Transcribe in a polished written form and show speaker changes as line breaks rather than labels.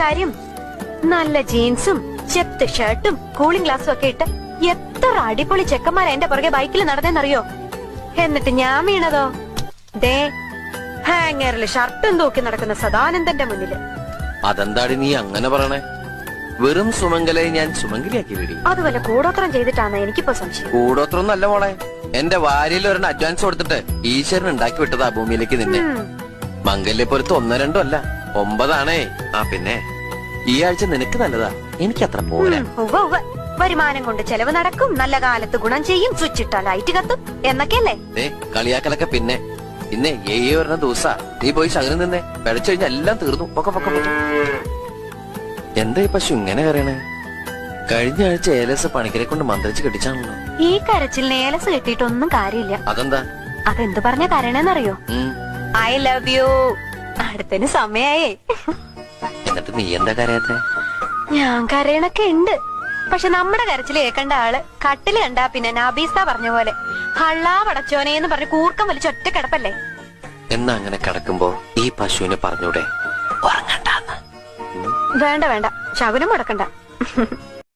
കാര്യം നല്ല ജീൻസും ചെത്ത് ഷർട്ടും കൂളിംഗ് ഗ്ലാസും ഒക്കെ ഇട്ട് എത്ര അടിപൊളി ചെക്കന്മാരെ എന്റെ പുറകെ ബൈക്കിൽ നടന്നേന്നറിയോ? എന്നിട്ട് ഞാൻ വീണതോ ദേ ഹാങ്ങറില് ഷർട്ടും തൂക്കി നടക്കുന്ന സദാനന്ദന്റെ മുന്നില്.
അതെന്താടി നീ അങ്ങനെ പറയണേ? വെറും സുമംഗലെ ഞാൻ സുമംഗലിയാക്കി വിടി.
അതുപോലെ കൂടോത്രം ചെയ്തിട്ടാണ് എനിക്കിപ്പോ സംശയം.
കൂടോത്രം നല്ല മോളെ, എന്റെ വാരിയിൽ ഒരെണ്ണം അഡ്വാൻസ് കൊടുത്തിട്ട് ഈശ്വരൻ ഉണ്ടാക്കി വിട്ടതാ ഭൂമിയിലേക്ക് നിന്നെ. മംഗല്യപ്പുറത്ത് 1 2 അല്ല 9 ആ പിന്നെ ഈ ആഴ്ച നിനക്ക് നല്ലതാ, എനിക്ക് അത്ര പോരാ.
വരുമാനം കൊണ്ട് ചെലവ് നടക്കും, നല്ല കാലത്ത് ഗുണം ചെയ്യും, സ്വിച്ച് ഇട്ടാ ലൈറ്റ് കത്തും എന്നൊക്കെയല്ലേ?
കളിയാക്കലൊക്കെ പിന്നെ പിന്നെ ഒരെണ്ണം ദിവസാ നീ പോയി ശകരം നിന്നെ പിഴച്ചു കഴിഞ്ഞാൽ എല്ലാം തീർന്നു. പൊക്ക പൊക്ക പൊക്ക. എന്താ ഈ പശു ഇങ്ങനെ കരയണേ? കഴിഞ്ഞ ആഴ്ച ഏലസ് പണിക്കരെ കൊണ്ട് മന്ത്രിച്ച് കെട്ടിച്ചാണല്ലോ.
ഈ കരച്ചിലിന് ഏലസ് കെട്ടിയിട്ടൊന്നും കാര്യമില്ല.
അതെന്താ?
അതെന്ത് പറഞ്ഞ കരയണേന്നറിയോ? I love you. അടുത്തതിന് സമയായേ.
എന്നിട്ട് നീ എന്താ കരയാത്തെ?
ഞാൻ കരയണൊക്കെ ഉണ്ട്, പക്ഷെ നമ്മുടെ കരച്ചിൽ കേൾക്കേണ്ട ആള് കട്ടില് കണ്ടാ പിന്നെ നബീസ പറഞ്ഞ പോലെ ഹള്ളാ പടച്ചോനേന്ന് പറഞ്ഞ് കൂർക്കം വലിച്ച് ഒറ്റ കിടപ്പല്ലേ.
എന്നാ അങ്ങനെ കിടക്കുമ്പോ ഈ പശുവിന് പറഞ്ഞൂടെ ഉറങ്ങണ്ടെന്ന്?
വേണ്ട വേണ്ട, ശകുനം മുടക്കണ്ട.